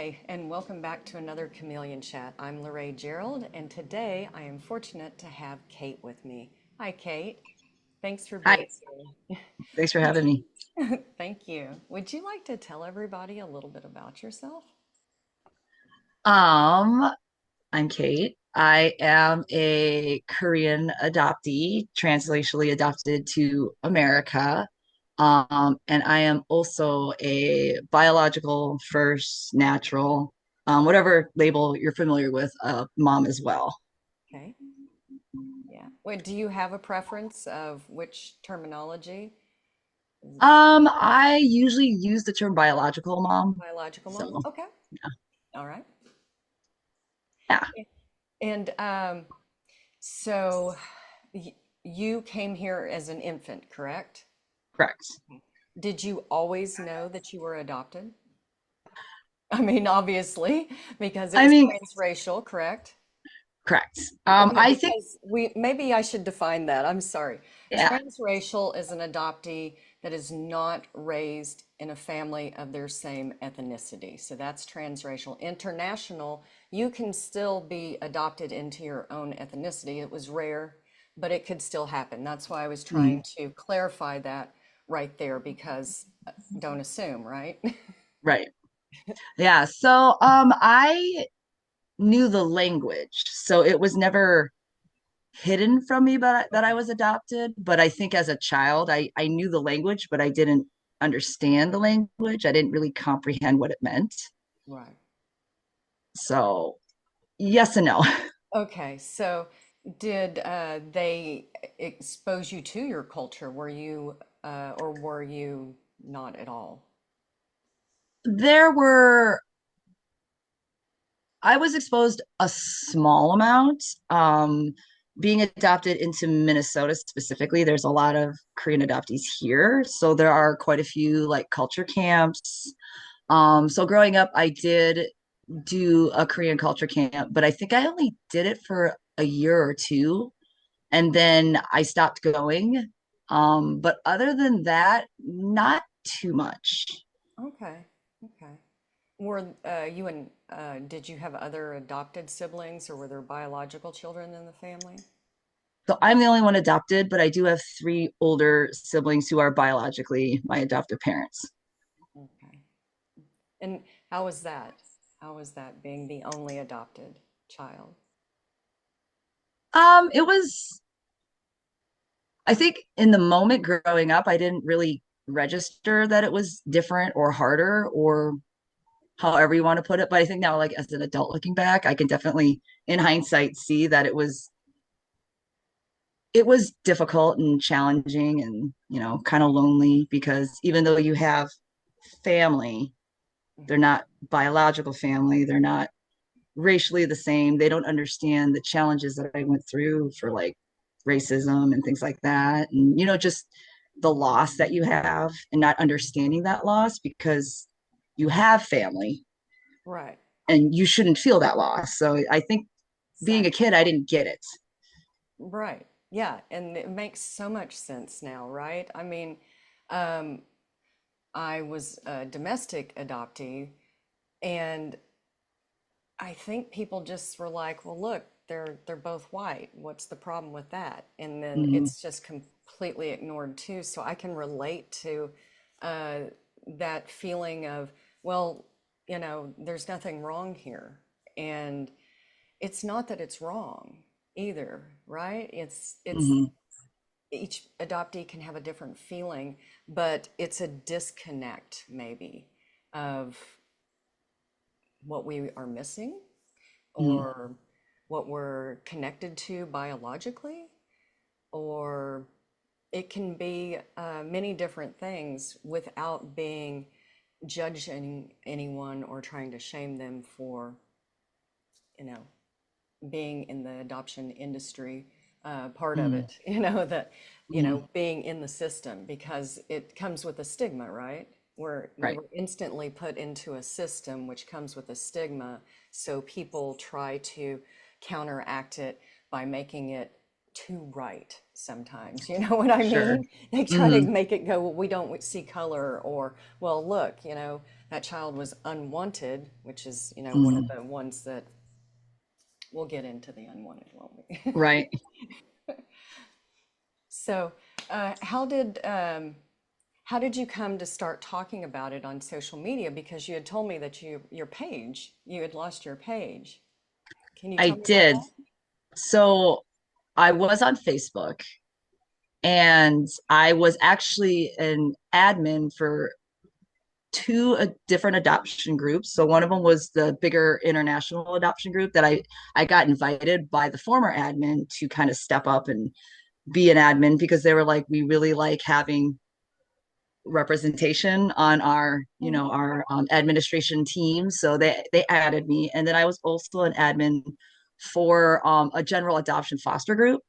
Hi, and welcome back to another Chameleon Chat. I'm Lorraine Gerald, and today I am fortunate to have Kate with me. Hi, Kate. Thanks for being Hi, here. thanks for Would having me. Thank you. Would you like to tell everybody a little bit about yourself? Um, I'm Kate. I am a Korean adoptee, transracially adopted to America. And I am also a biological first natural, whatever label you're familiar with, mom as well. Okay. Yeah. Wait, do you have a preference of which terminology? Is it I usually use the term biological mom. biological mom? So Okay. All right. yeah, And so y you came here as an infant, correct? correct. Did you always know that you were adopted? I mean, obviously, because it I was mean, transracial, correct? correct. Okay, I think, because we maybe I should define that. I'm sorry. yeah. Transracial is an adoptee that is not raised in a family of their same ethnicity. So that's transracial. International, you can still be adopted into your own ethnicity. It was rare, but it could still happen. That's why I was trying Mhm. to clarify that right there because don't assume, right? Right. Yeah, so I knew the language, so it was never hidden from me but that I Okay. was adopted. But I think as a child, I knew the language, but I didn't understand the language. I didn't really comprehend what it meant. Right. So yes and no. Okay, so did they expose you to your culture? Were you, or were you not at all? There were I was exposed a small amount. Being adopted into Minnesota specifically, there's a lot of Korean adoptees here. So there are quite a few like culture camps. So growing up, I did do a Korean culture camp, but I think I only did it for a year or two, and then I stopped going. But other than that, not too much. Okay, okay. Were you and did you have other adopted siblings, or were there biological children in the family? So I'm the only one adopted, but I do have three older siblings who are biologically my adoptive parents. Okay. And how was that? How was that being the only adopted child? It was, I think in the moment growing up, I didn't really register that it was different or harder or however you want to put it. But I think now, like as an adult looking back, I can definitely, in hindsight, see that it was difficult and challenging and kind of lonely because even though you have family, they're Mhm. not biological family, they're not racially the same. They don't understand the challenges that I went through for like racism and things like that. And, just the loss that you have and not understanding that loss because you have family Right. and you shouldn't feel that loss. So I think being a Exactly. kid, I didn't get it. Right. Yeah, and it makes so much sense now, right? I mean, um, I was a domestic adoptee, and I think people just were like, "Well, look, they're both white. What's the problem with that?" And then Mm-hmm. it's just completely ignored too. So I can relate to uh, that feeling of, well, there's nothing wrong here, and it's not that it's wrong either, right? It's Mm-hmm. each adoptee can have a different feeling, but it's a disconnect maybe of what we are missing Mm-hmm. or what we're connected to biologically, or it can be many different things without being judging anyone or trying to shame them for, you know, being in the adoption industry, part of Mm-hmm. it, that, being in the system because it comes with a stigma, right? Where we Right. were instantly put into a system which comes with a stigma. So people try to counteract it by making it too right sometimes. You know what I Sure. mean? They try to Hmm. make it go, well, we don't see color, or, well, look, that child was unwanted, which is, one of Hmm. the ones that we'll get into the unwanted, won't we? Right. So, how did you come to start talking about it on social media? Because you had told me that you had lost your page. Can you I tell me about did. So I was on Facebook and I was actually an admin for two different adoption groups. So one of them was the bigger international adoption group that I got invited by the former admin to kind of step up and be an admin because they were like, we really like having representation on our that? our administration team, so they added me. And then I was also an admin for a general adoption foster group,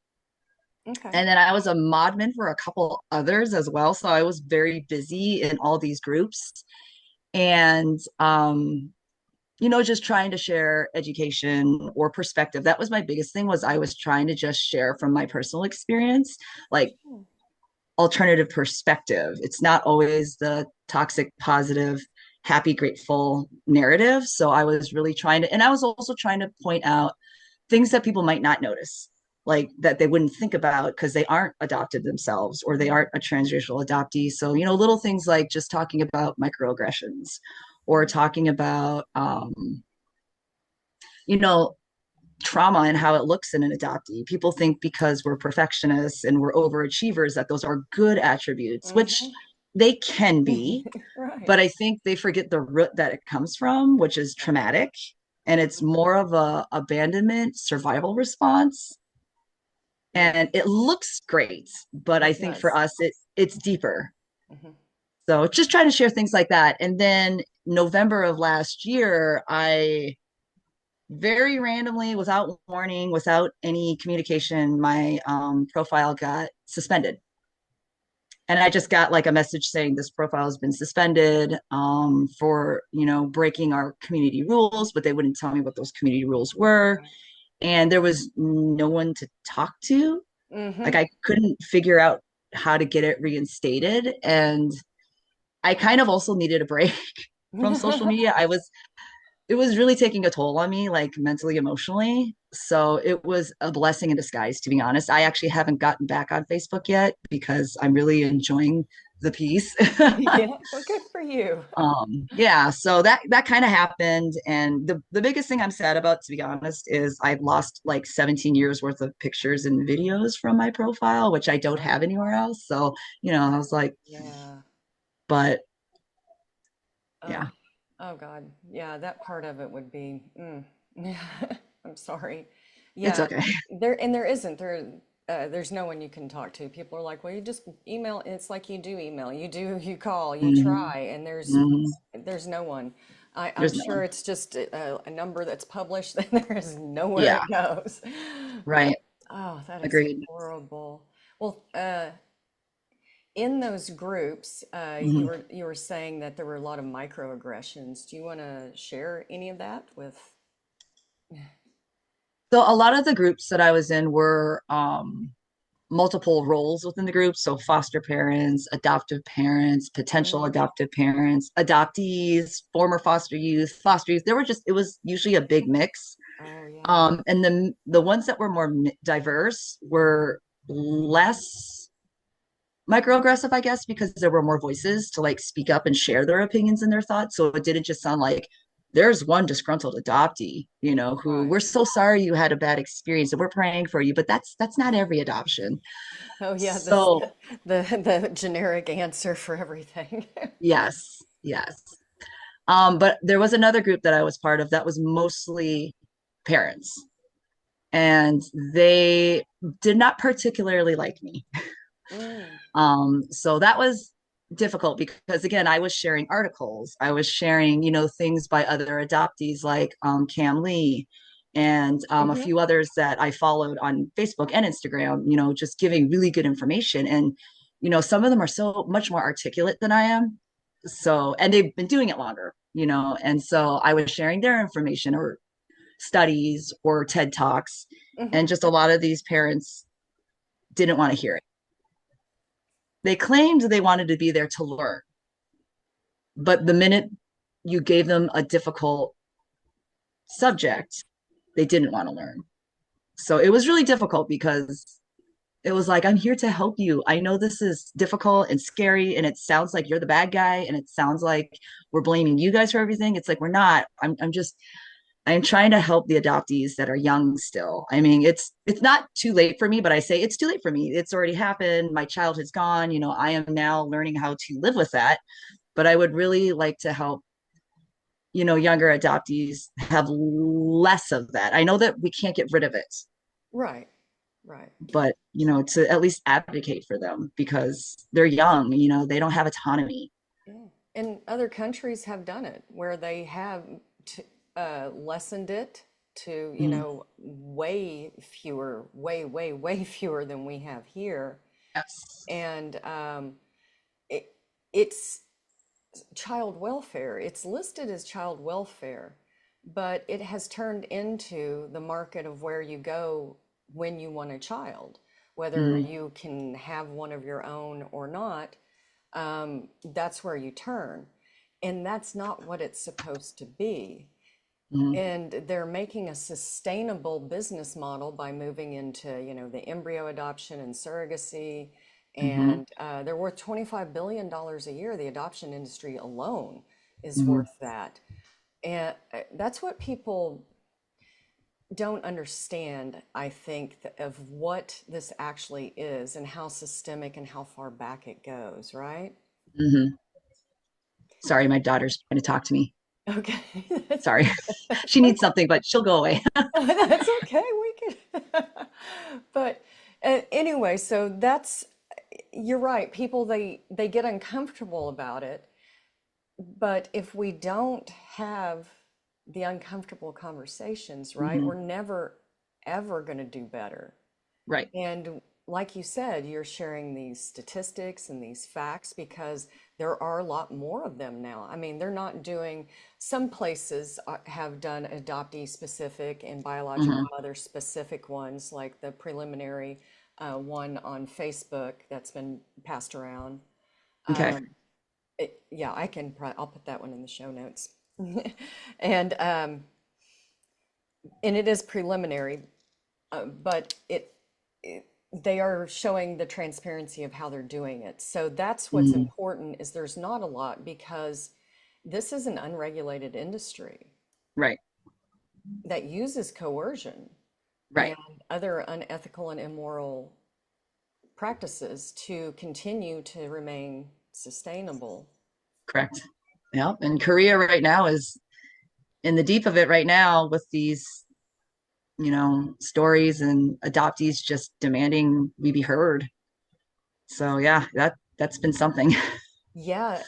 Okay. and then I was a modmin for a couple others as well, so I was very busy in all these groups. And just trying to share education or perspective. That was my biggest thing, was I was trying to just share from my personal experience, like Sure. alternative perspective. It's not always the toxic, positive, happy, grateful narrative. So I was really trying to, and I was also trying to point out things that people might not notice, like that they wouldn't think about because they aren't adopted themselves or they aren't a transracial adoptee. So, little things like just talking about microaggressions or Mhm. talking about, you know, trauma and how it looks in an adoptee. People think because we're perfectionists and we're overachievers that those are good attributes, which Mhm. they can be, Right. but I think they forget the root that it comes from, which is Right. traumatic. And it's more of a abandonment survival response. Yeah, And it looks great, but I it think for does. us it's deeper. Mhm. So just trying to share things like that. And then November of last year, I very randomly, without warning, without any communication, my profile got suspended. And I just got like a message saying this profile has been suspended for, breaking our community rules, but they wouldn't tell me what those community rules were. Right. And there was no one to talk to. Like Mhm. I couldn't figure out how to get it reinstated. And I kind of also needed a break from social media. It was really taking a toll on me, like mentally, emotionally. So it was a blessing in disguise, to be honest. I actually haven't gotten back on Facebook yet because I'm really enjoying the peace. Yeah. Well, good for you. Yeah, so that kind of happened. And the biggest thing I'm sad about, to be honest, is I've lost like 17 years worth of pictures and videos from my profile, which I don't have Oh, anywhere else. So, I was like, yeah. but Oh, yeah, oh God. Yeah, that part of it would be, I'm sorry. it's Yeah, okay. there isn't there's no one you can talk to. People are like, well, you just email. It's like you do email, you call, you Hmm. try, and Hmm. there's no one. I'm There's no sure one. it's just a number that's published, and there is nowhere Yeah, it goes. But right. oh, that is Agreed. horrible. Well, in those groups, Mhm. you were saying that there were a lot of microaggressions. Do you want to share any of that with? So a lot of the groups that I was in were multiple roles within the group. So foster parents, adoptive parents, potential Mm, adoptive parents, adoptees, former foster youth. It was usually a big mix. oh yeah. And the ones that were more diverse were less microaggressive, I guess, because there were more voices to like speak up and share their opinions and their thoughts. So it didn't just sound like there's one disgruntled adoptee, who Right. we're so sorry you had a bad experience and we're praying for you, but that's not every adoption. Oh yeah. So The generic answer for everything. yes, yes. But there was another group that I was part of that was mostly parents, and they did not particularly like me. Mm, So that was difficult because again, I was sharing articles, I was sharing, things by other adoptees like Cam Lee and a hmm. few others that I followed on Facebook and Instagram, just giving really good information. And, some of them are so much more articulate than I am. So, and they've been doing it longer, and so I was sharing their information or studies or TED Talks. Hmm. And just a lot of these parents didn't want to hear it. They claimed they wanted to be there to learn, but the minute you gave them a difficult subject, they didn't want to learn. So it was really difficult because it was like, I'm here to help you. I know this is difficult and scary, and it sounds like you're the bad guy, and it sounds like we're blaming you guys for everything. It's like we're not. I'm trying to help the adoptees that are young still. I mean, it's not too late for me, but I say it's too late for me. It's already happened. My childhood's gone. I am now learning how to live with that. But I would really like to help, younger adoptees have less of that. I know that we can't get rid of it, Right, right. but to at least advocate for them because they're young, they don't have autonomy. Yeah. And other countries have done it where they have t lessened it to, Mm, way fewer, way fewer than we have here. yes. And it, it's child welfare. It's listed as child welfare, but it has turned into the market of where you go when you want a child, whether Mm, you can have one of your own or not. That's where you turn. And that's not what it's supposed to be. mm, And they're making a sustainable business model by moving into, the embryo adoption and surrogacy. mm-hmm, And they're worth $25 billion a year. The adoption industry alone is mm-hmm, worth that. And that's what people don't understand, I think, of what this actually is and how systemic and how far back it goes, right? mm-hmm. Sorry, my daughter's trying to talk to me. Okay, that's Sorry. that's She needs something, but she'll go away. that's okay. We can, but anyway, so that's you're right. People they get uncomfortable about it, but if we don't have the uncomfortable conversations, right, Hmm. we're never ever going to do better. Right. And like you said, you're sharing these statistics and these facts because there are a lot more of them now. I mean, they're not doing, some places have done adoptee specific and biological Hmm. mother specific ones, like the preliminary one on Facebook that's been passed around. Okay. Yeah, I'll put that one in the show notes. And it is preliminary, but they are showing the transparency of how they're doing it. So that's what's Hmm. important is there's not a lot because this is an unregulated industry Right. that uses coercion Right. and other unethical and immoral practices to continue to remain sustainable. Correct. Yeah. And Korea right now is in the deep of it right now with these, stories and adoptees just demanding we be heard. So yeah, that's been something. Yeah,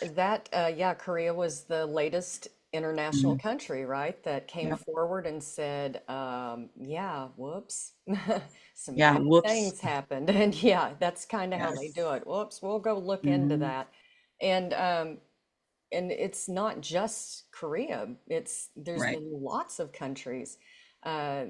yeah, Korea was the latest international Mhm. country, right, that came Yep. forward and said, yeah, whoops, some Yeah. bad Whoops. things happened. And yeah, that's kind of how they Yes. do it. Whoops, we'll go look into Hmm. that. And it's not just Korea. There's Right. been lots of countries. Uh,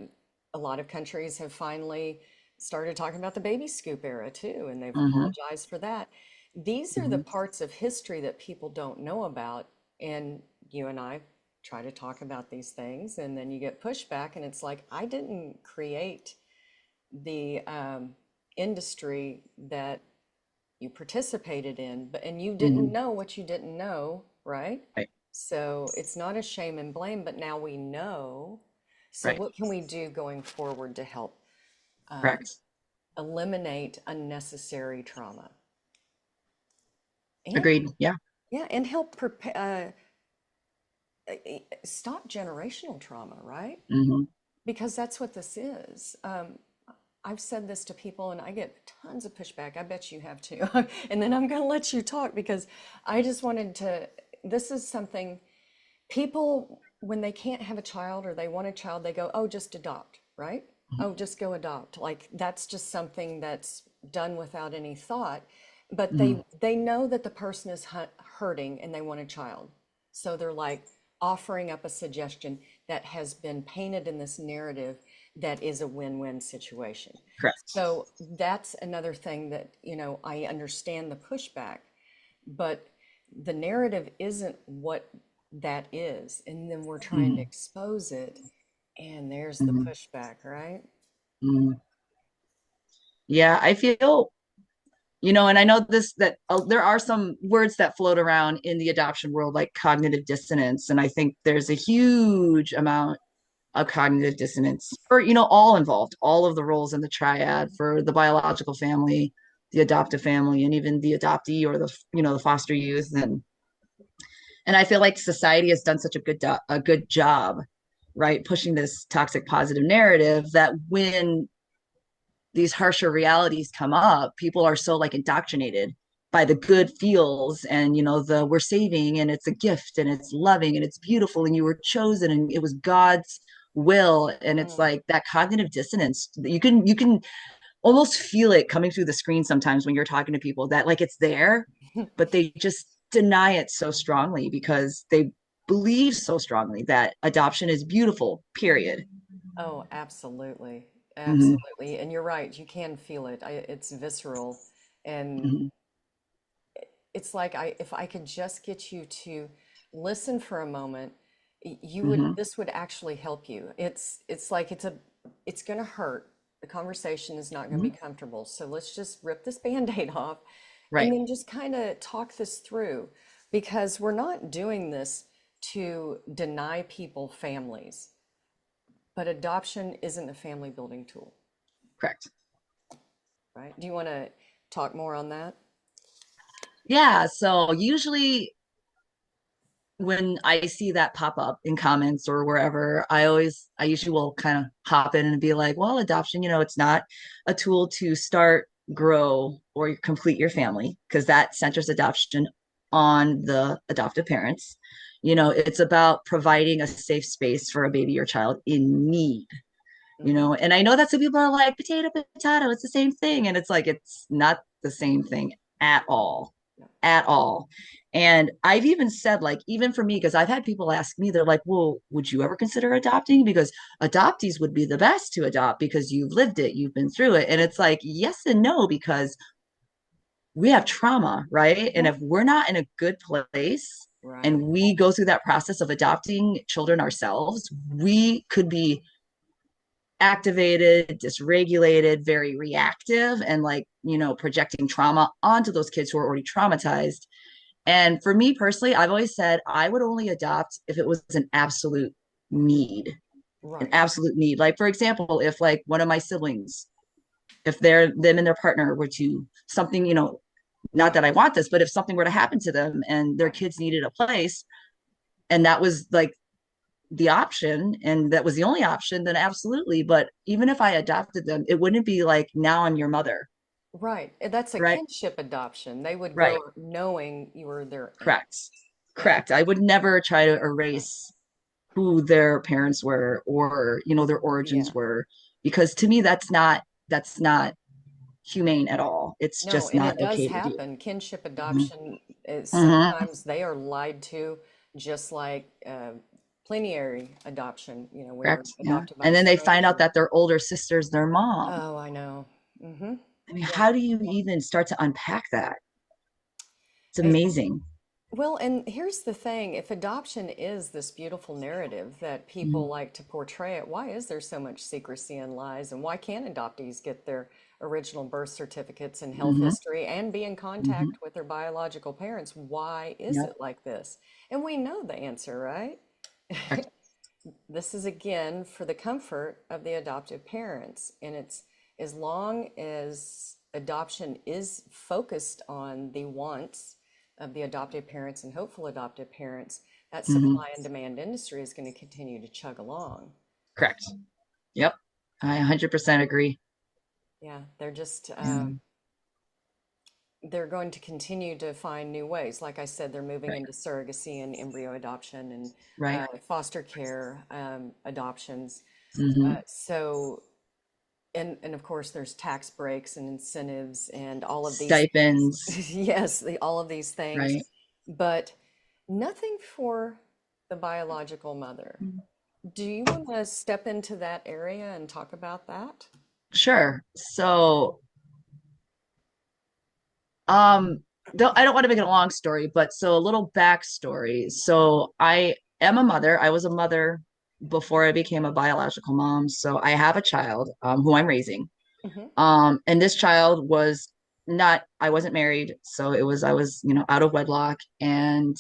a lot of countries have finally started talking about the baby scoop era too, and they've Hmm. apologized for that. These are the Hmm. parts of history that people don't know about, and you and I try to talk about these things, and then you get pushback, and it's like, I didn't create the industry that you participated in, but and you didn't Hmm. know what you didn't know, right? Right. So it's not a shame and blame, but now we know. So Right. what can we do going forward to help Correct. eliminate unnecessary trauma and Agreed. Yeah. yeah, and help prepare, stop generational trauma, right? Hmm. Because that's what this is. I've said this to people and I get tons of pushback. I bet you have too. And then I'm going to let you talk because I just wanted to. This is something people, when they can't have a child or they want a child, they go, oh, just adopt, right? Oh, just go adopt. Like that's just something that's done without any thought. But Hmm. they know that the person is hurting and they want a child. So they're like offering up a suggestion that has been painted in this narrative that is a win-win situation. Correct. So that's another thing that, I understand the pushback, but the narrative isn't what that is. And then we're trying to Mhm, expose it, and there's the mhm, pushback, right? mhm. Yeah, I feel, and I know this that there are some words that float around in the adoption world, like cognitive dissonance. And I think there's a huge amount of cognitive dissonance for, all involved, all of the roles in the triad for the biological family, the adoptive family, and even the adoptee or the foster youth. And I feel like society has done such a good job, right, pushing this toxic positive narrative that when these harsher realities come up, people are so like indoctrinated by the good feels and the we're saving and it's a gift and it's loving and it's beautiful and you were chosen and it was God's will. And it's Mm. like that cognitive dissonance. You can almost feel it coming through the screen sometimes when you're talking to people that like it's there, but they just deny it so strongly because they believe so strongly that adoption is beautiful, period. Oh, absolutely. Mm-hmm, Absolutely. And you're right, you can feel it. It's visceral. And mm-hmm, it's like if I could just get you to listen for a moment, mm-hmm, this would actually help you. It's like it's gonna hurt. The conversation is not gonna mm-hmm. be comfortable. So let's just rip this Band-Aid off and Right. then just kind of talk this through, because we're not doing this to deny people families, but adoption isn't a family building tool, Correct. right? Do you want to talk more on that? Yeah. So usually when I see that pop up in comments or wherever, I usually will kind of hop in and be like, well, adoption, it's not a tool to start, grow, or complete your family because that centers adoption on the adoptive parents. It's about providing a safe space for a baby or child in need. Hmm. And I know that some people are like, potato, potato, it's the same thing. And it's like, it's not the same thing at all, at all. And I've even said, like, even for me, because I've had people ask me, they're like, well, would you ever consider adopting? Because adoptees would be the best to adopt because you've lived it, you've been through it. And it's like, yes and no, because we have trauma, right? And Yeah. if we're not in a good place, Right. and we go through that process of adopting children ourselves, we could be activated, dysregulated, very reactive, and like, projecting trauma onto those kids who are already traumatized. And for me personally, I've always said I would only adopt if it was an Right. absolute need. Like, for example, if like one of my siblings, if them and their partner were to something, not Right. that I want this, but if something were to happen to them and their Right. kids needed a place, and that was like the option and that was the only option, then absolutely. But even if I adopted them, it wouldn't be like, now I'm your mother. Right. That's a Right. kinship adoption. They would Right. go knowing you were their aunt. Correct. Yeah. Correct. I would never try to Right. erase who their parents were or, their origins Yeah. were, because to me, that's not humane at all. It's No, just and it not does okay to do. happen. Kinship Mm-hmm. adoption is Mm-hmm. sometimes they are lied to, just like plenary adoption, where Correct. Yeah. adopted by a And then they find out stranger. that their older sister's their mom. Oh, I know. Mm-hmm. I mean, Yeah. how do you even start to unpack that? It's I- amazing. Well, and here's the thing, if adoption is this beautiful narrative that people Mm-hmm. like to portray it, why is there so much secrecy and lies? And why can't adoptees get their original birth certificates and health Mm-hmm. history and be in Mm-hmm. contact with their biological parents? Why is Yep. it like this? And we know the answer, right? Correct. This is again for the comfort of the adoptive parents. And it's as long as adoption is focused on the wants of the adoptive parents and hopeful adoptive parents, that Mm-hmm. supply and demand industry is going to continue to chug along. Correct. Yep. I 100% agree. Yeah, Yeah. they're going to continue to find new ways. Like I said, they're moving Right. into surrogacy and embryo adoption and Right. foster care adoptions. Mm-hmm. So and of course there's tax breaks and incentives and all of these Stipends. things. Yes, all of these things, Right. but nothing for the biological mother. Do you want to step into that area and talk about that? Sure. So, um, I don't want to make it a long story, but so a little backstory. So I am a mother. I was a mother before I became a biological mom. So I have a child, who I'm raising. Hmm. And this child was not, I wasn't married. So I was, out of wedlock. And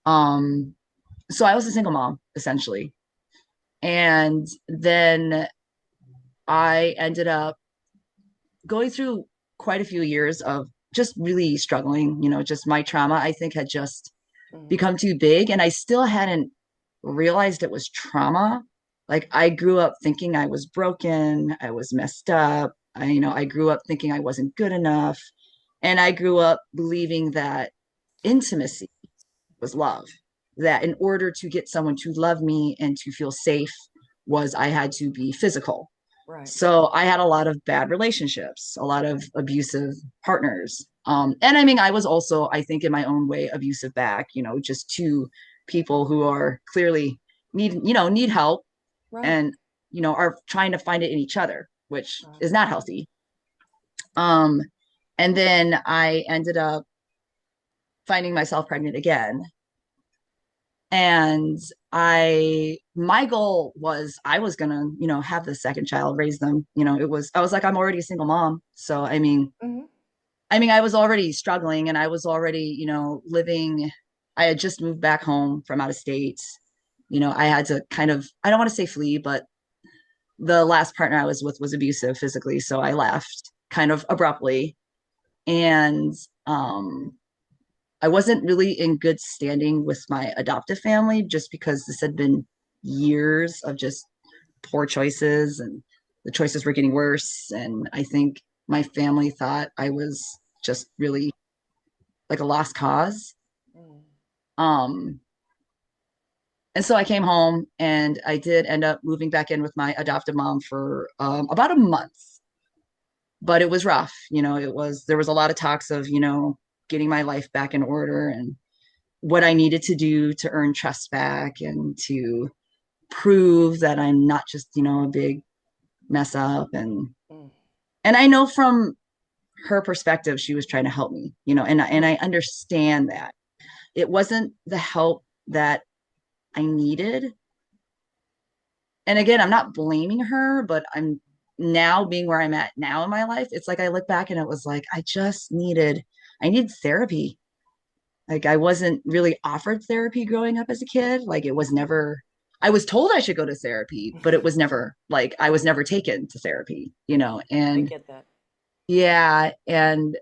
um, so I was a single mom, essentially. And then I ended up going through quite a few years of just really struggling, just my trauma, I think, had just Hmm. become too big. And I still hadn't realized it was trauma. Like I grew up thinking I was broken, I was messed up. I grew up thinking I wasn't good enough. And I grew up believing that intimacy was love, that in order to get someone to love me and to feel safe was I had to be physical. Right. So I had a lot of bad relationships, a lot of abusive partners. And I mean, I was also, I think, in my own way, abusive back, just to people who are clearly need help Right. and, are trying to find it in each other, which Right. is not healthy. Um, and then I ended up finding myself pregnant again. And my goal was I was gonna, have the second child, raise them. I was like, I'm already a single mom. So, Hmm. I was already struggling and I was already, living, I had just moved back home from out of state. I had to kind of, I don't want to say flee, but the last partner I was with was abusive physically. So I left kind of abruptly. And I wasn't really in good standing with my adoptive family just because this had been years of just poor choices and the choices were getting worse. And I think my family thought I was just really like a lost cause. Mm. Um, and so I came home and I did end up moving back in with my adoptive mom for about a month, but it was rough. There was a lot of talks of, getting my life back in order and what I needed to do to earn trust back and to prove that I'm not just, a big mess up. Mm. And I know from her perspective, she was trying to help me, and I Mm. understand that. It wasn't the help that I needed. And again, I'm not blaming her, but I'm now being where I'm at now in my life. It's like I look back and it was like I needed therapy. Like I wasn't really offered therapy growing up as a kid. Like it was never, I was told I should go to therapy, but it was never like I was never taken to therapy, I and get that. yeah. And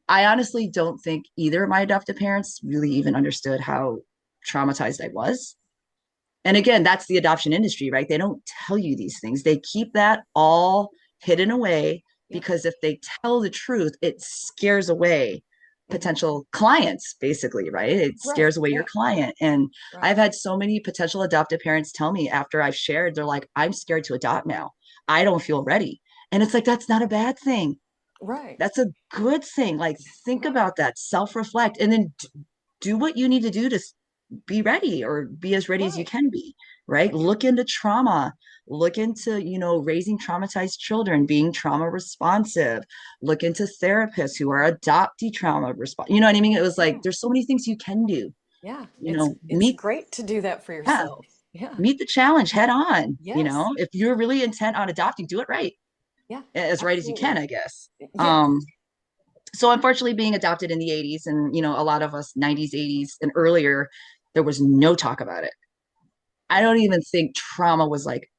I honestly don't think either of my adoptive parents really even understood how traumatized I was. And again, that's the adoption industry, right? They don't tell you these things. They keep that all hidden away Yep. because if they tell the truth, it scares away Hmm. potential clients, basically, right? It Right. scares away your Yeah. client. And Right. I've had so many potential adoptive parents tell me after I've shared, they're like, I'm scared to adopt now. I don't feel ready. And it's like, that's not a bad thing. Right. That's a good thing. Like, think Right. about that, self reflect, and then do what you need to do to be ready or be as ready as you Right. can be, right? Yeah. Look into trauma, look into, raising traumatized children, being trauma responsive, look into therapists who are adoptee trauma response. You know what I mean? It was like, Yeah. there's so many things you can do, Yeah. It's meet, great to do that for yeah, yourself. Yeah. meet the challenge head on, Yes. if you're really intent on adopting, do it right, Yeah. as right as you can, Absolutely. I guess. Yes. So unfortunately being adopted in the 80s and, a lot of us 90s, 80s and earlier, there was no talk about it. I Right. don't even think trauma was like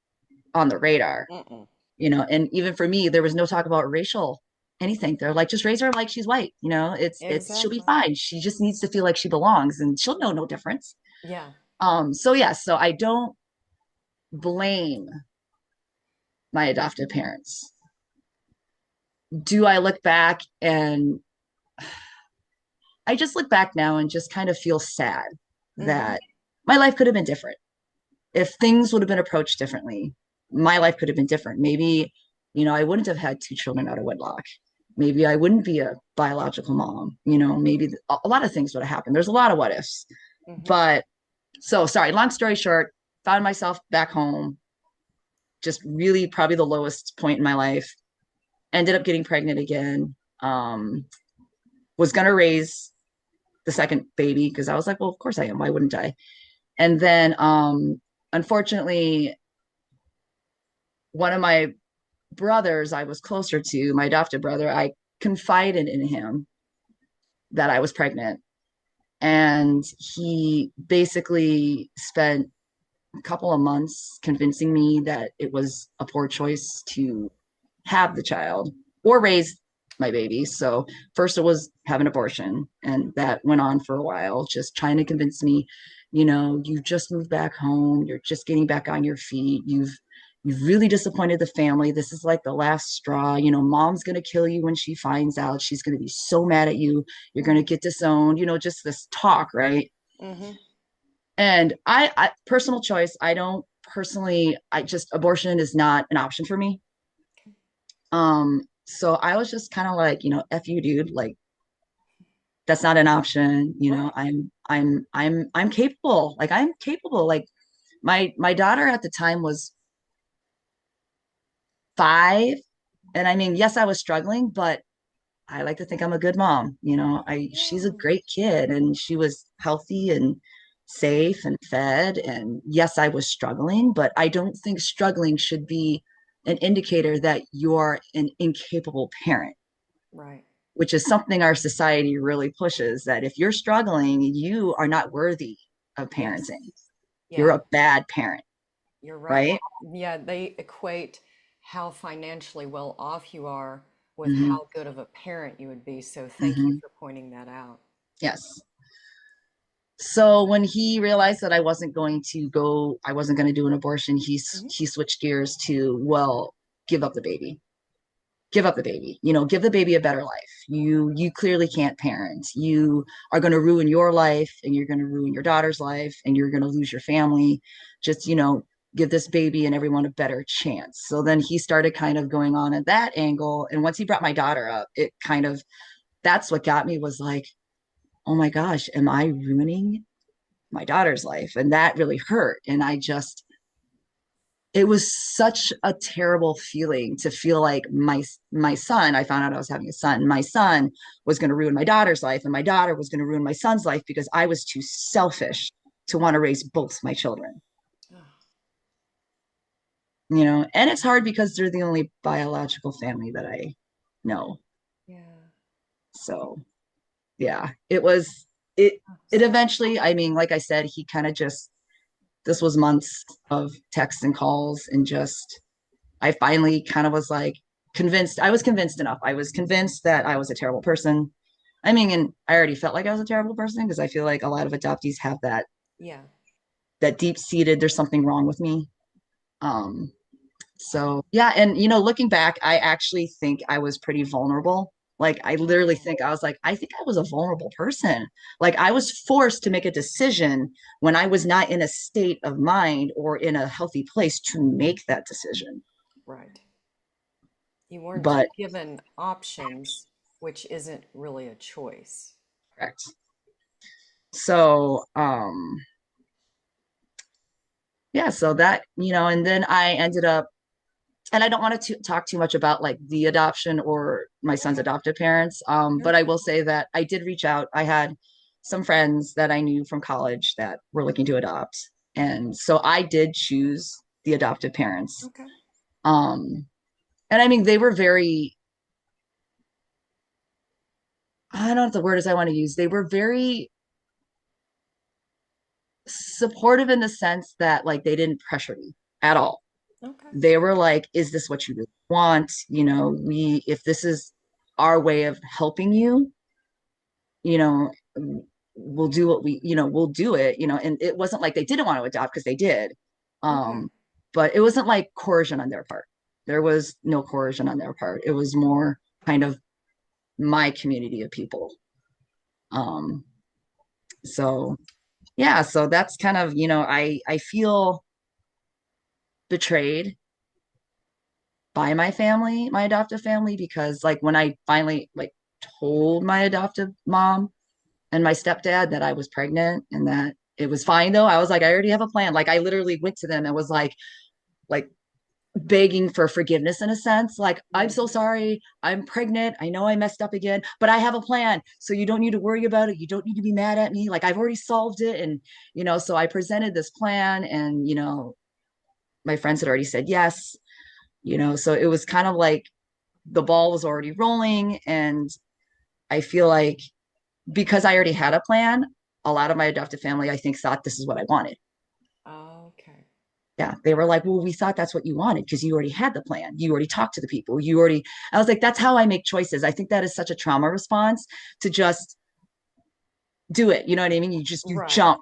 on the radar, Mm-mm. and even for me, there was no talk about racial anything. They're like, just raise her like she's white, she'll be Exactly. fine. She just needs to feel like she belongs and she'll know no difference. Yeah. So yeah, so I don't blame my adoptive parents. Do I look back and I just look back now and just kind of feel sad Hmm. that my life could have been different. If things would have been approached differently, my life could have been different. Maybe, I wouldn't have had two children out of wedlock. Maybe I wouldn't be a biological mom. Maybe a lot of things would have happened. There's a lot of what ifs. Hmm. But so sorry, long story short, found myself back home, just really probably the lowest point in my life. Ended up getting pregnant again. Was going to raise the second baby because I was like, well, of course I am. Why wouldn't I? And then, unfortunately, one of my brothers I was closer to, my adopted brother, I confided in him that I was pregnant. And he basically spent a couple of months convincing me that it was a poor choice to have the child or raise my baby. So first it was have an abortion, and that went on for a while, just trying to convince me, you just moved back home, you're just getting back on your feet, you've really disappointed the family. This is like the last straw. Mom's going to kill you when she finds out. She's going to be so mad at you. You're going to get disowned, just this talk, right? Mm-hmm. And I personal choice, I don't personally, I just, abortion is not an option for me. So I was just kind of like, F you, dude, like that's not an option. Right. I'm capable. Like I'm capable. Like my daughter at the time was 5. And I mean, yes, I was struggling, but I like to think I'm a good mom. She's a Yeah. great kid, and she was healthy and safe and fed. And yes, I was struggling, but I don't think struggling should be an indicator that you're an incapable parent, Right. which is something our society really pushes, that if you're struggling, you are not worthy of Yes. parenting. You're Yeah, a bad parent, you're right. right? Yeah, they equate how financially well off you are with Hmm. how good of a parent you would be. So thank you Hmm. for pointing that out. Yes. So when he realized that I wasn't going to do an abortion, Hmm. he switched gears to, well, give up the baby. Give up the baby. Give the baby a better life. You clearly can't parent. You are going to ruin your life, and you're going to ruin your daughter's life, and you're going to lose your family. Just, give this baby and everyone a better chance. So then he started kind of going on at that angle. And once he brought my daughter up, it kind of, that's what got me, was like, oh my gosh, am I ruining my daughter's life? And that really hurt. And it was such a terrible feeling to feel like my son, I found out I was having a son, my son was going to ruin my daughter's life, and my daughter was going to ruin my son's life because I was too selfish to want to raise both my children. Oh, And it's hard because they're the only biological family that I know. yeah. So yeah, it So, eventually, I mean, like I said, he kind of just, this was months of texts and calls, and just, I finally kind of was like convinced. I was convinced enough. I was convinced that I was a terrible person. I mean, and I already felt like I was a terrible person because I feel like a lot of adoptees have yeah. that deep seated, there's something wrong with me. Um, so yeah, and looking back, I actually think I was pretty vulnerable. Like I literally Oh, think, I was like, I think I was a vulnerable person. Like I was forced to make a decision when I was not in a state of mind or in a healthy place to make that decision. right. You weren't But given options, which isn't really a choice. correct. So, yeah, so that, and then I ended up, and I don't want to talk too much about like the adoption or my son's Okay. adoptive parents. Sure. But I will say that I did reach out. I had some friends that I knew from college that were looking to adopt. And so I did choose the adoptive parents. Okay. Um, and I mean, they were very, I don't know what the word is I want to use. They were very supportive in the sense that like they didn't pressure me at all. Okay. They were like, is this what you really want? If this is our way of helping you, you know, we'll do what we'll do it, and it wasn't like they didn't want to adopt, because they did. Okay. But it wasn't like coercion on their part. There was no coercion on their part. It was more kind of my community of people. Um, so yeah, so that's kind of, I feel betrayed by my family, my adoptive family, because like when I finally like told my adoptive mom and my stepdad that I was pregnant and that It was fine though. I was like, I already have a plan. Like I literally went to them and was like begging for forgiveness in a sense. Like, I'm so Mhm. sorry. I'm pregnant. I know I messed up again, but I have a plan. So you don't need to worry about it. You don't need to be mad at me. Like I've already solved it. And, so I presented this plan and, my friends had already said yes, so it was kind of like the ball was already rolling. And I feel like because I already had a plan, a lot of my adoptive family, I think, thought this is what I wanted. Okay. Yeah, they were like, well, we thought that's what you wanted because you already had the plan. You already talked to the people. You already, I was like, that's how I make choices. I think that is such a trauma response to just do it. You know what I mean? You Right. jump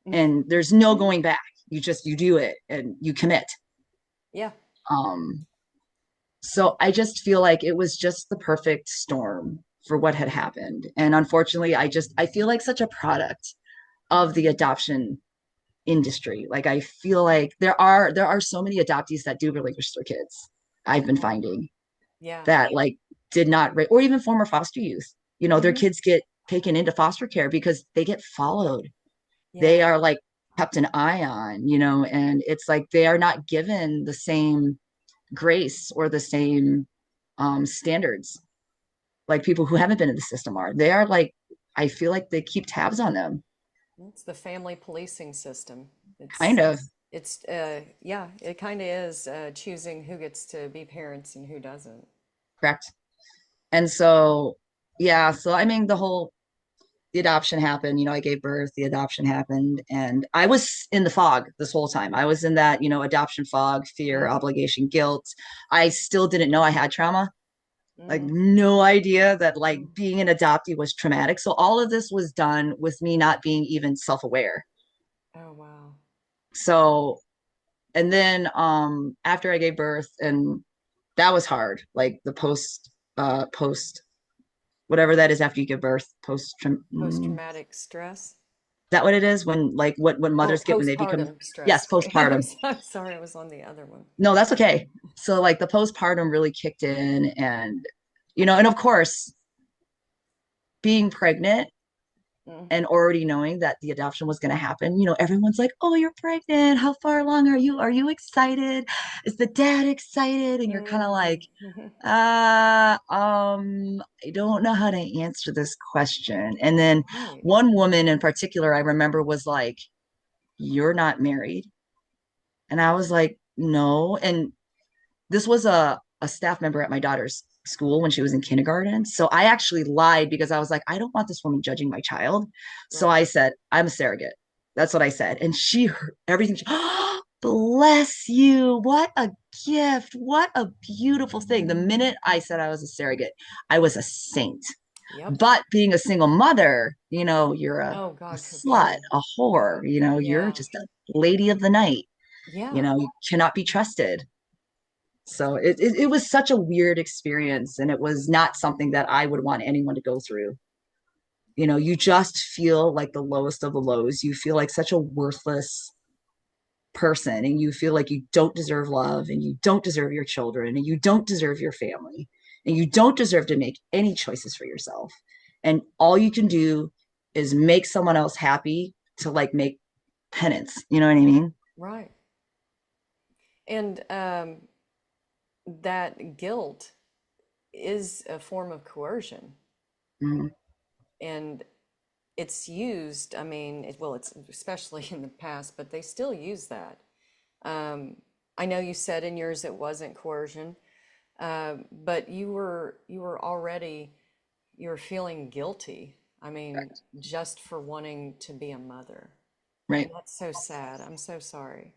and there's no going back. You do it and you commit. Yeah. Um, so I just feel like it was just the perfect storm for what had happened. And unfortunately, I feel like such a product of the adoption industry. Like I feel like there are so many adoptees that do relinquish their kids. I've been finding Yeah. that like did not or even former foster youth. Their Hmm. kids get taken into foster care because they get followed. They Yeah. are like kept an eye on, and it's like they are not given the same grace or the same standards like people who haven't been in the system are. They are like, I feel like they keep tabs on them. It's the family policing system. Kind of. Yeah, it kind of is choosing who gets to be parents and who doesn't. Correct. And so, yeah, so I mean, the adoption happened, I gave birth, the adoption happened, and I was in the fog this whole time. I was in that, adoption fog, fear, Hmm. obligation, guilt. I still didn't know I had trauma, like, Hmm. no idea that, like, being an adoptee was traumatic. So, all of this was done with me not being even self aware. Oh, wow. So, and then after I gave birth, and that was hard, like the post whatever that is after you give birth, Post-traumatic stress. that what it is when like what Oh, mothers get when they become, postpartum stress. yes, Sorry. I'm, postpartum. I'm sorry, I was on the other one. No, that's okay. So like the postpartum really kicked in, and and of course being pregnant Mm. and already knowing that the adoption was going to happen, everyone's like, oh, you're pregnant, how far along are you excited, is the dad excited? And you're kind of like, Mm. I don't know how to answer this question. And then Right. one woman in particular I remember was like, you're not married. And I was like, no. And this was a staff member at my daughter's school when she was in kindergarten. So I actually lied because I was like, I don't want this woman judging my child. So Right. I said, I'm a surrogate. That's what I said. And she heard everything. Oh, bless you. What a gift. What a beautiful thing. The minute I said I was a surrogate, I was a saint. Yep. But being a single mother, you're Oh, a God slut, forbid. a whore, you're Yeah. just a lady of the night. Yeah. You cannot be trusted. So it was such a weird experience, and it was not something that I would want anyone to go through. You just feel like the lowest of the lows. You feel like such a worthless person, and you feel like you don't deserve love, and you don't deserve your children, and you don't deserve your family, and you don't deserve to make any choices for yourself. And all you can do is make someone else happy to like make penance. You know what I mean? Right. And that guilt is a form of coercion. Mhm. And it's used, I mean, well, it's especially in the past, but they still use that. Um, I know you said in yours it wasn't coercion, but you were already you were feeling guilty. I mean, just for wanting to be a mother, and Right. that's so sad. I'm so sorry.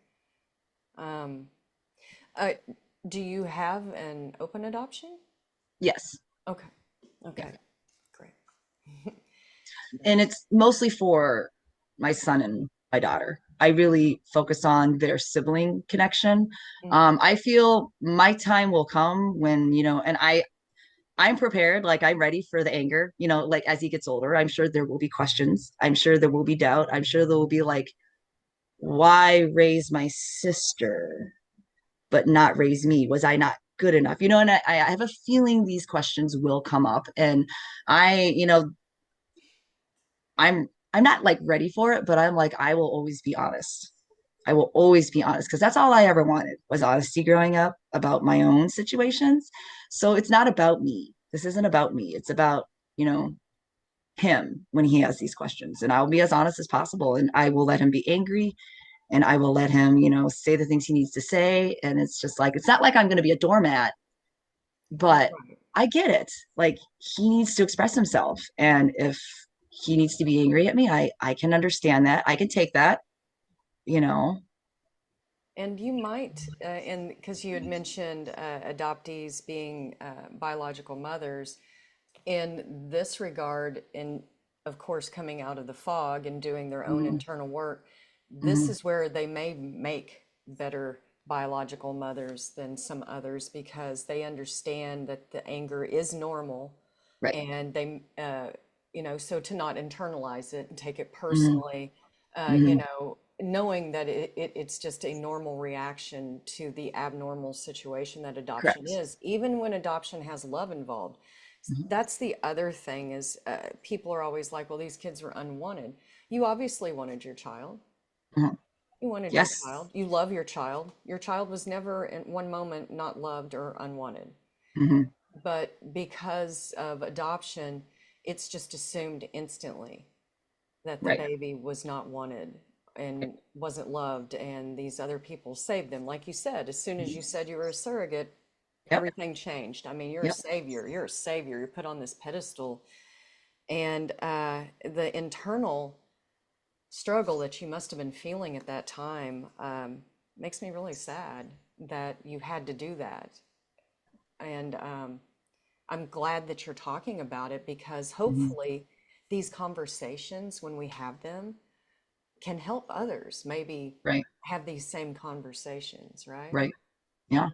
Um, uh, do you have an open adoption? Yes. Okay, Yeah. okay, great. And it's mostly for my son and my daughter. I really focus on their sibling connection. Mhm. I feel my time will come when, and I'm prepared, like I'm ready for the anger, like as he gets older, I'm sure there will be questions. I'm sure there will be doubt. I'm sure there will be like, why raise my sister, but not raise me? Was I not good enough? And I have a feeling these questions will come up. And I, I'm I'm not like ready for it, but I'm like, I will always be honest. I will always be honest because that's all I ever wanted was honesty growing up about my own situations. So it's not about me. This isn't about me. It's about, you know, him when he has these questions. And I'll be as honest as possible. And I will let him be angry and I will let him, you know, say the things he needs to say. And it's just like, it's not like I'm going to be a doormat, but Right. I get it. Like he needs to express himself. And if he needs to be angry at me, I can understand that. I can take that, you know. And you might, and because you had mentioned adoptees being biological mothers, in this regard, in of course coming out of the fog and doing their own Mm-hmm, internal work, this mm-hmm, is where they may make better biological mothers than some others because they understand that the anger is normal right. and they so to not internalize it and take it Mm-hmm, personally, mm-hmm, knowing that it's just a normal reaction to the abnormal situation that adoption correct. is, even when adoption has love involved. Mm-hmm, That's the other thing is people are always like, well, these kids are unwanted. You obviously wanted your child. mm-hmm. You wanted your Yes. child. You love your child. Your child was never in one moment not loved or unwanted. Mm-hmm, But because of adoption, it's just assumed instantly that the right. baby was not wanted and wasn't loved, and these other people saved them. Like you said, as soon as Mhm. you said you were a surrogate, Yep. everything changed. I mean, you're a Yep. savior. You're a savior. You're put on this pedestal. And the internal struggle that you must have been feeling at that time makes me really sad that you had to do that. And I'm glad that you're talking about it because Mm-hmm. hopefully these conversations, when we have them, can help others maybe Right. have these same conversations, right? Right. Yeah.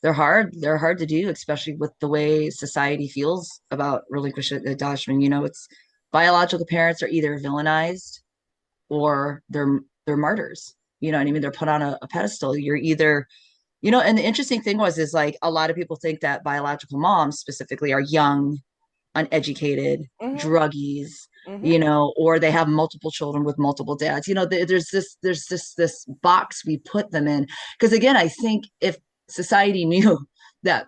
They're hard. They're hard to do, especially with the way society feels about relinquishment adoption. You know, it's biological parents are either villainized or they're martyrs. You know what I mean? They're put on a pedestal. You're either, you know, and the interesting thing was is like a lot of people think that biological moms specifically are young, uneducated, Mm-hmm. druggies, Mm-hmm. you know, or they have multiple children with multiple dads. You know, there's this box we put them in. Because again, I think if society knew that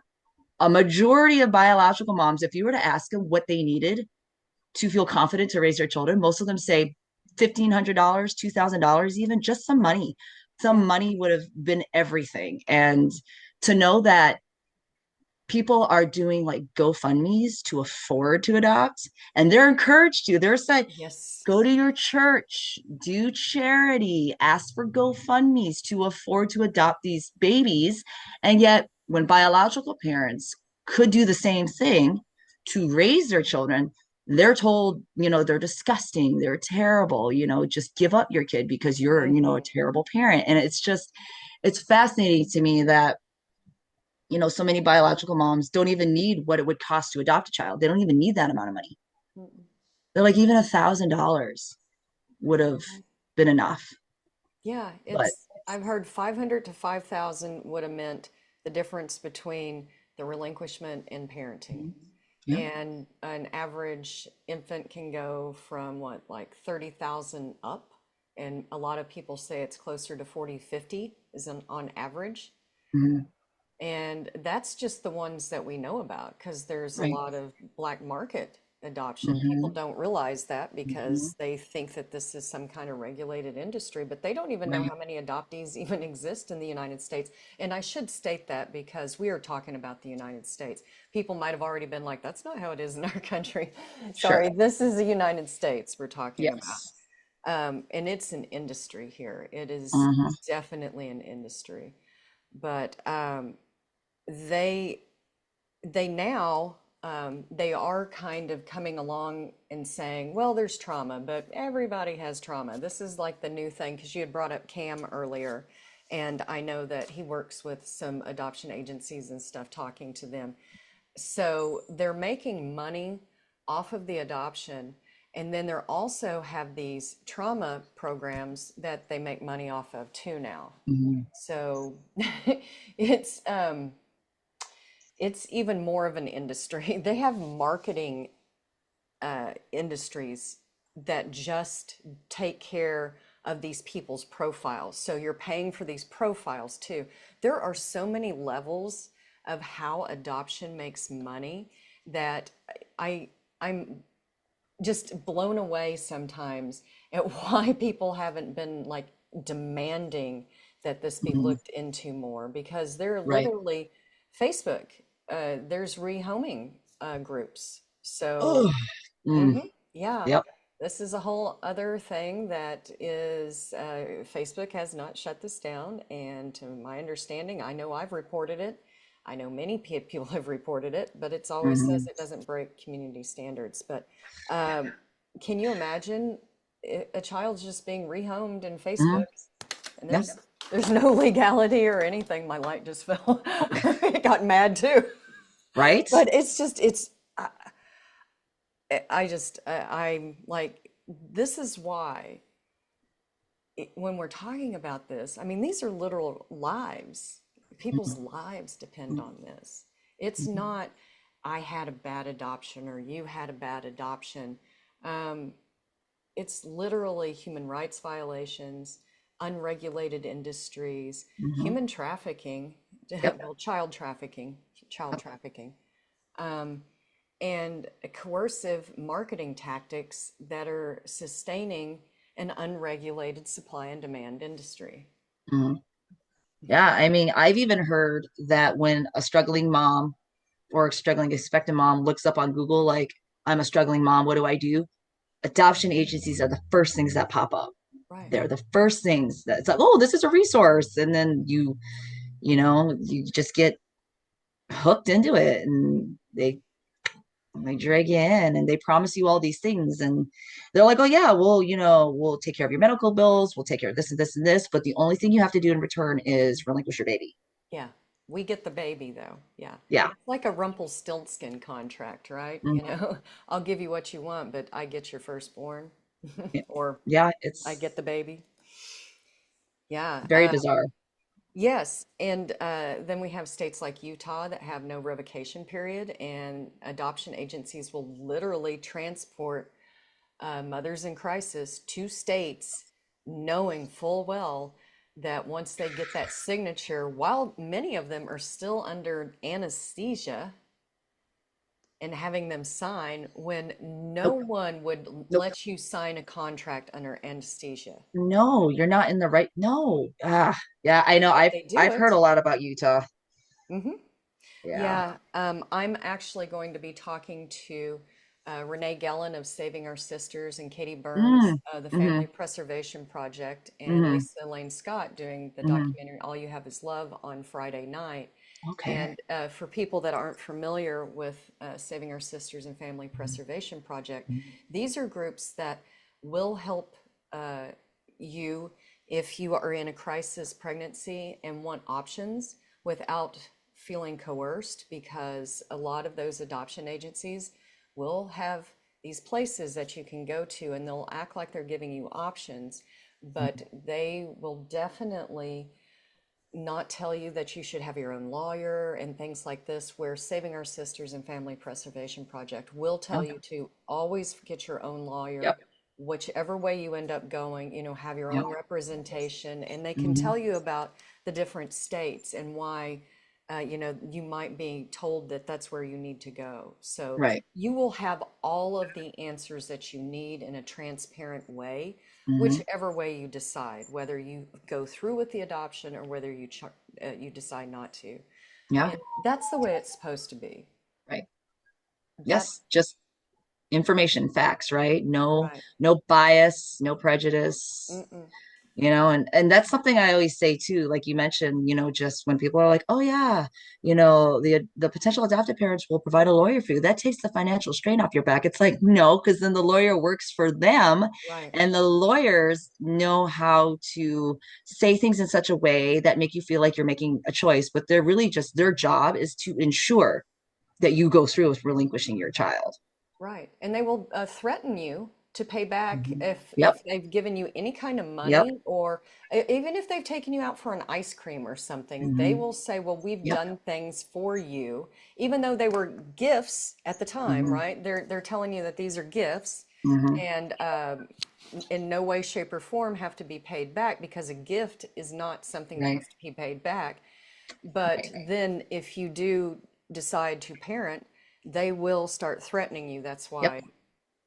a majority of biological moms, if you were to ask them what they needed to feel confident to raise their children, most of them say $1,500, $2,000, even just some money. Yeah. Some money would have been everything. And to know that people are doing like GoFundMe's to afford to adopt, and they're encouraged to. They're saying, Yes. go to your church, do charity, ask for GoFundMe's to afford to adopt these babies. And yet, when biological parents could do the same thing to raise their children, they're told, you know, they're disgusting, they're terrible, you know, just give up your kid because you're, you know, a Mm-hmm. terrible parent. And it's just, it's fascinating to me that you know, so many biological moms don't even need what it would cost to adopt a child. They don't even need that amount of money. Mm-hmm. They're like, even $1,000 would have been enough. Yeah, But I've heard 500 to 5,000 would have meant the difference between the relinquishment and parenting. yeah, And an average infant can go from what, like 30,000 up. And a lot of people say it's closer to 40, 50 is on average. mhm, And that's just the ones that we know about because there's a right. lot of black market adoption. People Hmm. don't realize that Hmm. because they think that this is some kind of regulated industry, but they don't even know Right. how many adoptees even exist in the United States. And I should state that because we are talking about the United States. People might have already been like, that's not how it is in our country. Sure. Sorry, this is the United States we're talking about. Yes. And it's an industry here. It is Hmm. definitely an industry. But they they now they are kind of coming along and saying, well, there's trauma, but everybody has trauma. This is like the new thing because you had brought up Cam earlier, and I know that he works with some adoption agencies and stuff, talking to them. So they're making money off of the adoption. And then they're also have these trauma programs that they make money off of too now. Hmm. So it's it's even more of an industry. They have marketing industries that just take care of these people's profiles. So you're paying for these profiles too. There are so many levels of how adoption makes money that I I'm just blown away sometimes at why people haven't been like demanding that this be Hmm. looked into more, because they're Right. literally Facebook. There's rehoming groups. So Oh, mm, mhm, yeah, yep. this is a whole other thing that is, Facebook has not shut this down. And to my understanding, I know I've reported it. I know many people have reported it, but it's always says Hmm. it doesn't break community standards. But um, can you imagine a child's just being rehomed in Hmm. Facebook and Yeah. there's no legality or anything? My light just fell. It got mad too. Right. But it's just, I'm like, this is why when we're talking about this, I mean, these are literal lives. People's Hmm. lives depend on this. It's not, I had a bad adoption or you had a bad adoption. Um, it's literally human rights violations, unregulated industries, Hmm. human trafficking, Yep. well, child trafficking, um, and coercive marketing tactics that are sustaining an unregulated supply and demand industry. Hmm. Yeah. I mean, I've even heard that when a struggling mom or a struggling expectant mom looks up on Google, like, I'm a struggling mom, what do I do? Adoption agencies are the first things that pop up. Right. They're the first things that it's like, oh, this is a resource. And then you just get hooked into it and they drag you in and they promise you all these things. And they're like, oh, yeah, well, we'll take care of your medical bills. We'll take care of this and this and this. But the only thing you have to do in return is relinquish your baby. Yeah. We get the baby though. Yeah. Yeah. It's like a Rumpelstiltskin contract, right? Mm. I'll give you what you want, but I get your firstborn or Yeah. I It's get the baby. Yeah. very bizarre. Yes, and then we have states like Utah that have no revocation period, and adoption agencies will literally transport mothers in crisis to states, knowing full well that once they get that signature, while many of them are still under anesthesia, and having them sign when no Nope. one would Nope. let you sign a contract under anesthesia. No, you're not in the right. No. Yeah, I know. But I've they do I've heard it. a lot about Utah. Hmm. Yeah. Yeah, I'm actually going to be talking to Renee Gellen of Saving Our Sisters and Katie Burns, Mm. the Family Hmm. Preservation Project, and Hmm. Lisa Lane Scott doing the Hmm. documentary All You Have Is Love on Friday night. Okay. And for people that aren't familiar with Saving Our Sisters and Family Preservation Project, these are groups that will help uh, you if you are in a crisis pregnancy and want options without feeling coerced, because a lot of those adoption agencies will have these places that you can go to and they'll act like they're giving you options, but they will definitely not tell you that you should have your own lawyer and things like this, where Saving Our Sisters and Family Preservation Project will tell Yeah. you to always get your own lawyer, Yep. whichever way you end up going, have your Yep. own representation, and they can Hmm. tell you about the different states and why, you might be told that that's where you need to go. So Right. you will have all of the answers that you need in a transparent way, Hmm. whichever way you decide, whether you go through with the adoption or whether you decide not to. Yeah. And that's the way it's supposed to be. Right. Yes. That's Just information, facts, right? No, right. no bias, no prejudice. Mm-mm. And that's something I always say too, like you mentioned, just when people are like, oh yeah, the potential adoptive parents will provide a lawyer for you, that takes the financial strain off your back. It's like, no, because then the lawyer works for them, Right. and the lawyers know how to say things in such a way that make you feel like you're making a choice, but they're really just, their job is to ensure that you go through with relinquishing your child. Right. And they will threaten you to pay back Mhm. if Yep. they've given you any kind of Yep. money, or even if they've taken you out for an ice cream or something, they Hmm. will say, "Well, we've Yep. done things for you," even though they were gifts at the time, Hmm. right? They're telling you that these are gifts, Hmm. and in no way, shape, or form have to be paid back, because a gift is not something that Right. has to be paid back. But Right. then if you do decide to parent, they will start threatening you. That's Yep. why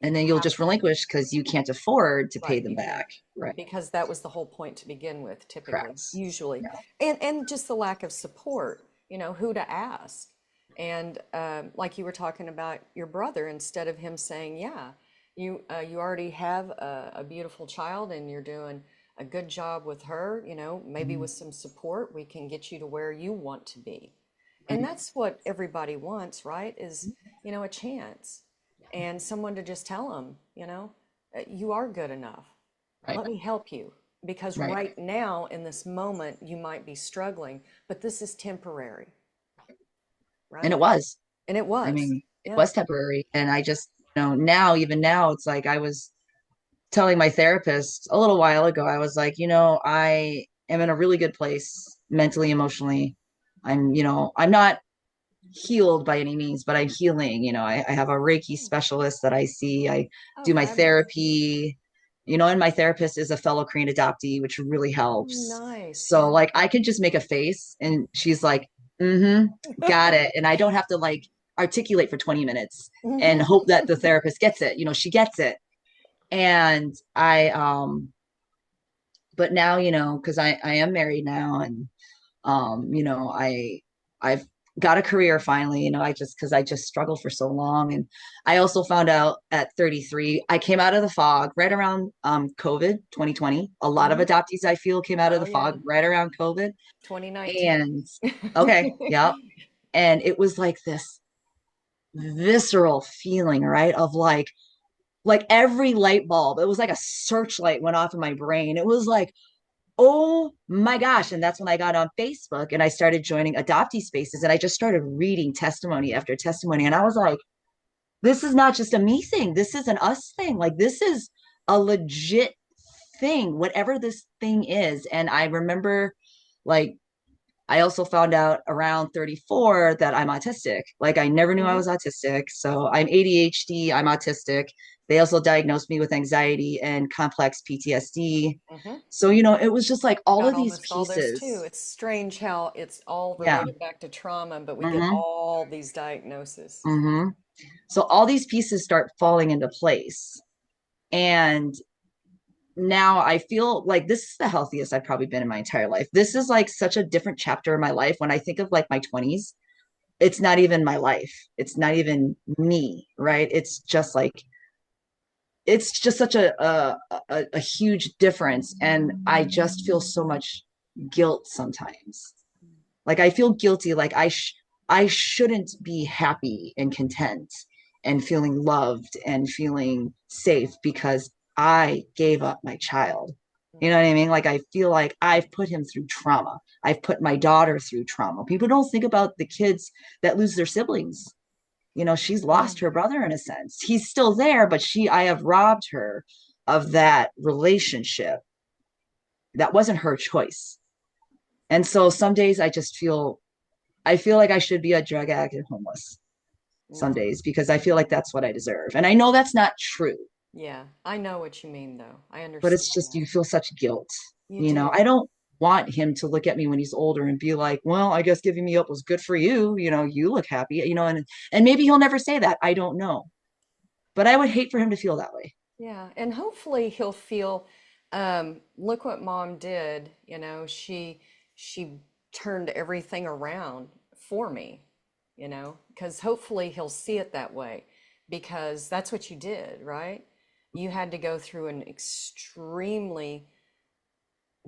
And you then you'll have just relinquish because you can't afford to pay right, them you can't, back. Right. because that was the whole point to begin with, typically, Correct. usually. Yeah. And just the lack of support, who to ask. And like you were talking about your brother, instead of him saying, yeah, you already have a beautiful child and you're doing a good job with her, maybe Mhm. with some support, we can get you to where you want to be. And Right. that's what everybody wants, right? Is, a chance and someone to just tell them, you are good enough. Right. Let me help you. Because Right. right now, in this moment, you might be struggling, but this is temporary, And it right? was. And it I was. mean, it Yeah. was temporary. And I just, now, even now, it's like I was telling my therapist a little while ago, I was like, I am in a really good place mentally, emotionally. I'm not healed by any means, but I'm healing. I have a Reiki Hmm. specialist that I see. I Oh, do my fabulous. therapy, and my therapist is a fellow Korean adoptee, which really Oh, helps. nice. So Yeah. like I could just make a face and she's like, mm-hmm, got it. And I don't have to like articulate for 20 minutes and hope that the therapist gets it. She gets it. And but now, because I am married now and I've got a career finally, because I just struggled for so long. And I also found out at 33, I came out of the fog right around COVID 2020. A lot of Hmm. adoptees I feel came out of Oh, the yeah. fog right around COVID. 2019. And okay, yeah. And it was like this visceral feeling, right? Of like every light bulb, it was like a searchlight went off in my brain. It was like, oh my gosh. And that's when I got on Facebook and I started joining adoptee spaces and I just started reading testimony after testimony. And I was like, this is not just a me thing. This is an us thing. Like, this is a legit thing, whatever this thing is. And I remember, like, I also found out around 34 that I'm autistic. Like, I never knew I Hmm. was autistic. So I'm ADHD, I'm autistic. They also diagnosed me with anxiety and complex PTSD. Hmm. So, it was just like I've all got of these almost all those too. pieces. It's strange how it's all Yeah. related back to trauma, but we get Hmm. all these diagnoses. Hmm. So all these pieces start falling into place. And now I feel like this is the healthiest I've probably been in my entire life. This is like such a different chapter in my life. When I think of like my 20s, it's not even my life. It's not even me, right? It's just such a huge difference. And I just feel so much guilt sometimes. Like I feel guilty, like I shouldn't be happy and content and feeling loved and feeling safe because I gave up my child. You know what I mean? Like I feel like I've put him through trauma. I've put my daughter through trauma. People don't think about the kids that lose their siblings. She's Yeah. lost her brother in a sense. He's still there, but I have robbed her of that relationship. That wasn't her choice. And so some days I feel like I should be a drug addict and homeless some Mm. days because I feel like that's what I deserve. And I know that's not true, Yeah. I know what you mean, though. I but understand it's just that. you feel such guilt. You do. I don't want him to look at me when he's older and be like, well, I guess giving me up was good for you. You look happy, and maybe he'll never say that. I don't know. But I would hate for him to feel that way. Yeah, and hopefully he'll feel, look what mom did, she turned everything around for me, because hopefully he'll see it that way, because that's what you did, right? You had to go through an extremely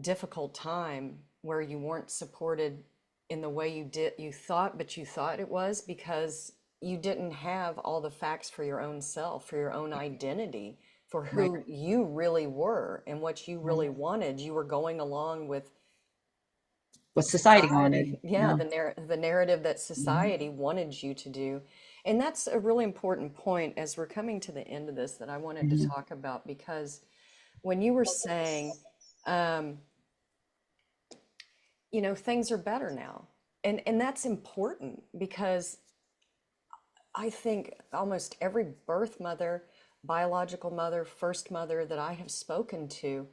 difficult time where you weren't supported in the way you thought, but you thought it was because you didn't have all the facts for your own self, for your own identity, for Right. who you really were and what you really Mhm. wanted. You were going along with What society society. wanted. Yeah, Yeah. the narrative that Mhm. society wanted you to do. And that's a really important point as we're coming to the end of this that I wanted to Mhm. talk about, because when you were saying, um, things are better now. And that's important, because I think almost every birth mother biological mother, first mother that I have spoken to,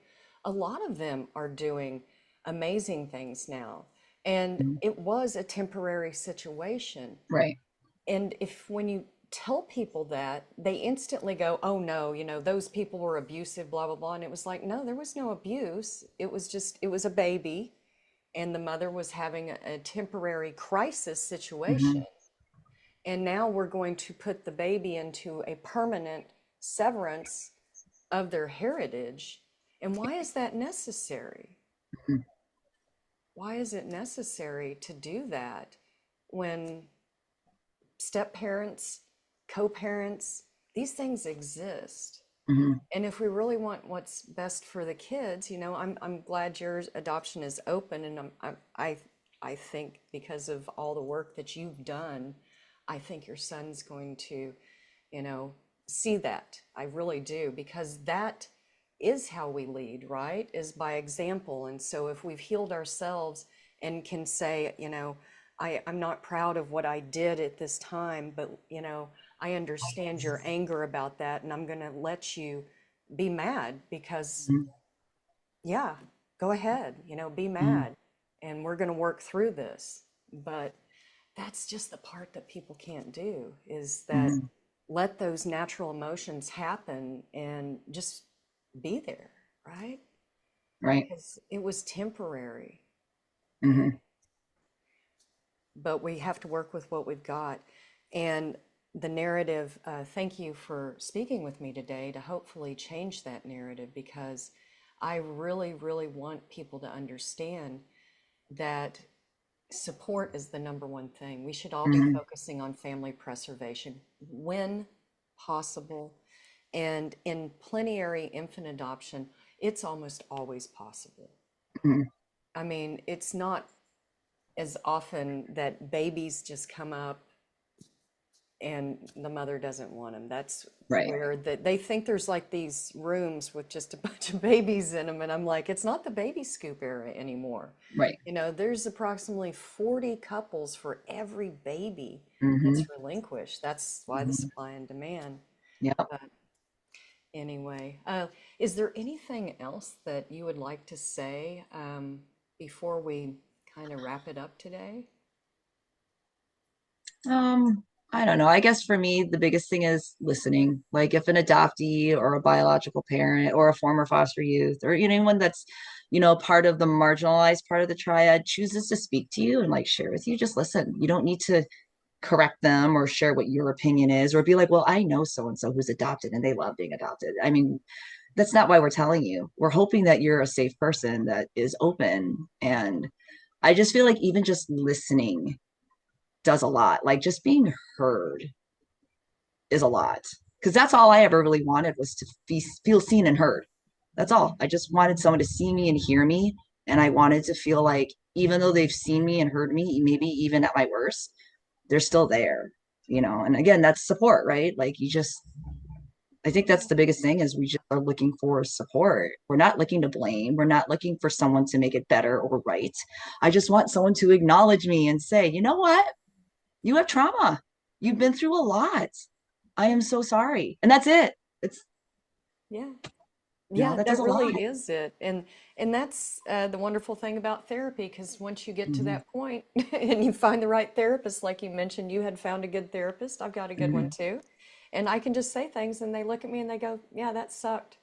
a lot of them are doing amazing things now. And Mhm. it was a temporary situation. Right. And if when you tell people that, they instantly go, oh no, those people were abusive, blah, blah, blah. And it was like, no, there was no abuse. It was just, it was a baby. And the mother was having a temporary crisis situation. Hmm. And now we're going to put the baby into a permanent severance of their heritage. And why is that necessary? Why is it necessary to do that when step parents, co-parents, these things exist? Hmm. And if we really want what's best for the kids, I'm glad your adoption is open, and I think because of all the work that you've done, I think your son's going to, you know, see that. I really do, because that is how we lead, right? Is by example. And so if we've healed ourselves and can say, I'm not proud of what I did at this time, but I understand your anger about that, and I'm going to let you be mad because, yeah, go ahead, be Hmm. mad, and we're going to work through this. But that's just the part that people can't do, is that Hmm. let those natural emotions happen and just be there, right? Right. Because it was temporary. And Hmm. but we have to work with what we've got. And the narrative, thank you for speaking with me today to hopefully change that narrative, because I really, really want people to understand that support is the number one thing. We should all be Hmm. focusing on family preservation when possible. And in plenary infant adoption, it's almost always possible. Hmm. I mean, it's not as often that babies just come up and the mother doesn't want them. That's Right. where they think there's like these rooms with just a bunch of babies in them. And I'm like, it's not the baby scoop era anymore. Right. There's approximately 40 couples for every baby Hmm. that's relinquished. That's why the Hmm. supply and demand. Yeah. But anyway, is there anything else that you would like to say before we kind of wrap it up today? I don't know. I guess for me, the biggest thing is listening. Like if an adoptee or a biological parent or a former foster youth or anyone that's, part of the marginalized part of the triad chooses to speak to you and like share with you, just listen. You don't need to correct them or share what your opinion is or be like, well, I know so and so who's adopted and they love being adopted. I mean, that's not why we're telling you. We're hoping that you're a safe person that is open. And I just feel like even just listening does a lot. Like just being heard is a lot. Because that's all I ever really wanted was to feel seen and heard. That's all. I just wanted someone to see me and hear me. And I wanted to feel like even though they've seen me and heard me, maybe even at my worst, they're still there. And again, that's support, right? Like I think Yeah. that's the biggest thing is we just are looking for support. We're not looking to blame. We're not looking for someone to make it better or right. I just want someone to acknowledge me and say, you know what? You have trauma. You've Mhm. been through a lot. I am so sorry. And that's it. It's, Yeah. Yeah, that does that a lot. really is it. And that's the wonderful thing about therapy, because once you get to Hmm. that point and you find the right therapist, like you mentioned, you had found a good therapist. I've got a good one Hmm. too. And I can just say things and they look at me and they go, "Yeah, that sucked."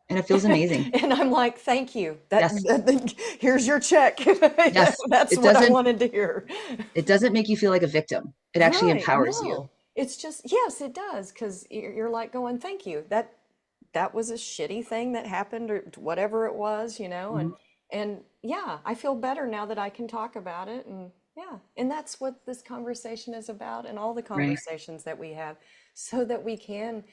And it feels amazing. And I'm like, "Thank you. Yes. Here's your check." Yes. That's It what I doesn't wanted to hear. it doesn't make you feel like a victim. It actually Right. empowers you. No. It's just, yes, it does, because you're like going, "Thank you. That was a shitty thing that happened, or whatever it was, Mhm. and yeah, I feel better now that I can talk about it." And yeah, and that's what this conversation is about, and all the Right. conversations that we have, so that we can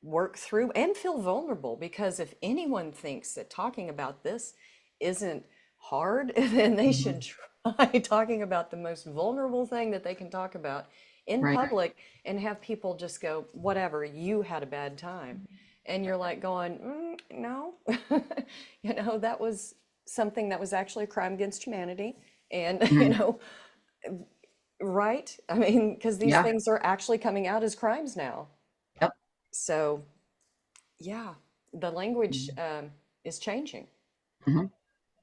work through and feel vulnerable. Because if anyone thinks that talking about this isn't hard, then they should Mhm. try talking about the most vulnerable thing that they can talk about in Right. public, and have people just go, whatever, you had a bad time. And you're like going, no, that was something that was actually a crime against humanity. And, Mhm. right? I mean, because these Yeah. things are actually coming out as crimes now. Yep. So. Yeah, the language is changing. Mhm.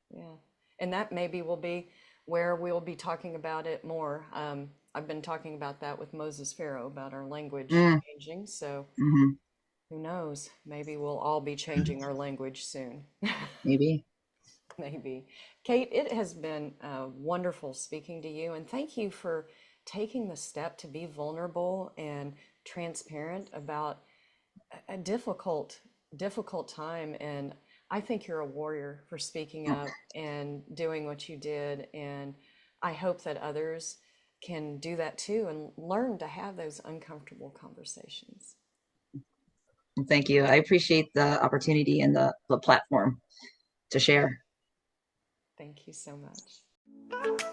Yeah. And that maybe will be where we'll be talking about it more. I've been talking about that with Moses Pharaoh about our language Mm, changing. So mhm. who knows? Maybe we'll all be changing our language soon. Maybe. Maybe. Kate, it has been wonderful speaking to you. And thank you for taking the step to be vulnerable and transparent about a difficult time. And I think you're a warrior for speaking Oh, up and doing what you did. And I hope that others can do that too and learn to have those uncomfortable conversations. thank you. I appreciate the opportunity and the platform to share. Thank you so much.